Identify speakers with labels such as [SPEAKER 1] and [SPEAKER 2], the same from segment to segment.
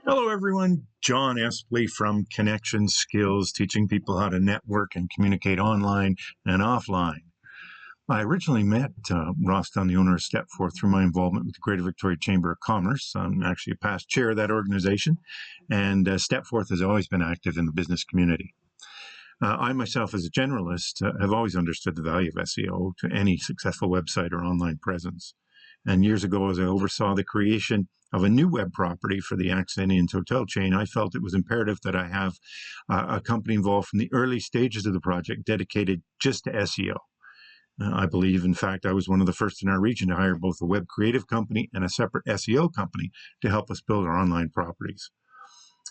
[SPEAKER 1] Hello, everyone. John Espley from Connection Skills, teaching people how to network and communicate online and offline. I originally met Ross Dunn, the owner of StepForth, through my involvement with the Greater Victoria Chamber of Commerce. I'm actually a past chair of that organization, and StepForth has always been active in the business community. I myself, as a generalist, have always understood the value of SEO to any successful website or online presence. And years ago, as I oversaw the creation of a new web property for the Accent Inn's hotel chain, I felt it was imperative that I have a company involved from the early stages of the project dedicated just to SEO. I believe, in fact, I was one of the first in our region to hire both a web creative company and a separate SEO company to help us build our online properties.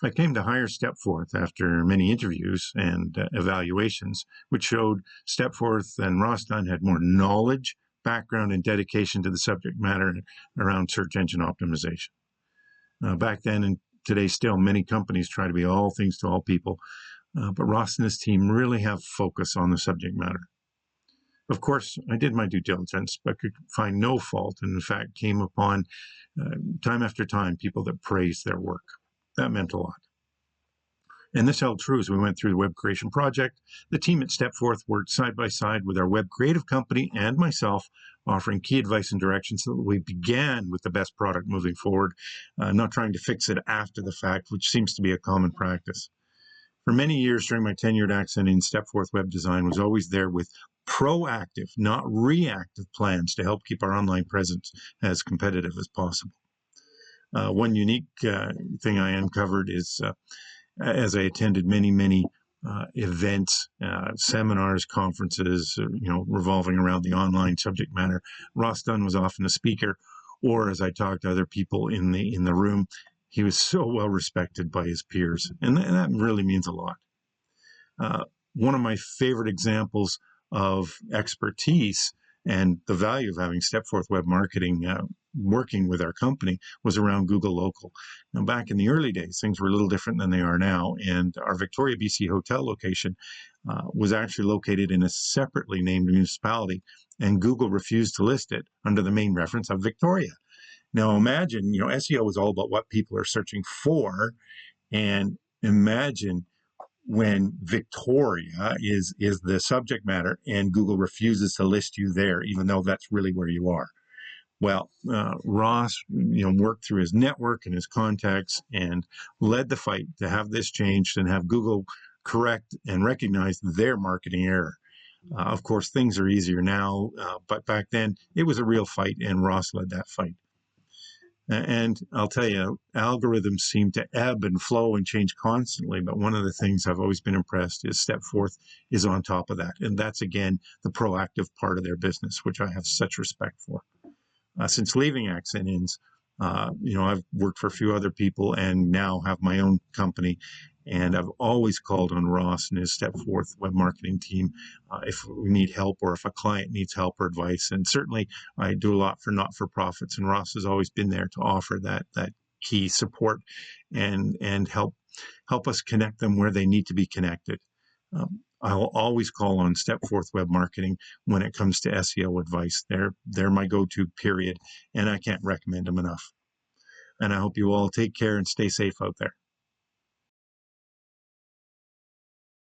[SPEAKER 1] I came to hire StepForth after many interviews and evaluations, which showed StepForth and Ross Dunn had more knowledge, background, and dedication to the subject matter around search engine optimization. Back then and today still, many companies try to be all things to all people, but Ross and his team really have focus on the subject matter. Of course, I did my due diligence, but could find no fault, and in fact came upon time after time people that praised their work. That meant a lot. And this held true as we went through the web creation project. The team at StepForth worked side by side with our web creative company and myself, offering key advice and direction so that we began with the best product moving forward, not trying to fix it after the fact, which seems to be a common practice. For many years during my tenure at Accent in StepForth Web Design was always there with proactive, not reactive plans to help keep our online presence as competitive as possible. One unique thing I uncovered is as I attended many events, seminars, conferences, revolving around the online subject matter, Ross Dunn was often a speaker, or as I talked to other people in the room, he was so well respected by his peers, and that really means a lot. One of my favorite examples of expertise and the value of having StepForth Web Marketing working with our company was around Google Local. Now, back in the early days, things were a little different than they are now, and our Victoria, BC hotel location was actually located in a separately named municipality, and Google refused to list it under the main reference of Victoria. Now, imagine, SEO is all about what people are searching for, and imagine when Victoria is the subject matter and Google refuses to list you there, even though that's really where you are. Well, Ross, worked through his network and his contacts and led the fight to have this changed and have Google correct and recognize their marketing error. Of course, things are easier now, but back then it was a real fight, and Ross led that fight. And I'll tell you, algorithms seem to ebb and flow and change constantly. But one of the things I've always been impressed is StepForth is on top of that. And that's, again, the proactive part of their business, which I have such respect for. Since leaving Accent Inns, I've worked for a few other people and now have my own company. And I've always called on Ross and his StepForth web marketing team if we need help or if a client needs help or advice. And certainly I do a lot for not-for-profits, and Ross has always been there to offer that key support and help us connect them where they need to be connected. I'll always call on StepForth Web Marketing when it comes to SEO advice. They're my go-to, period, and I can't recommend them enough. And I hope you all take care and stay safe out there.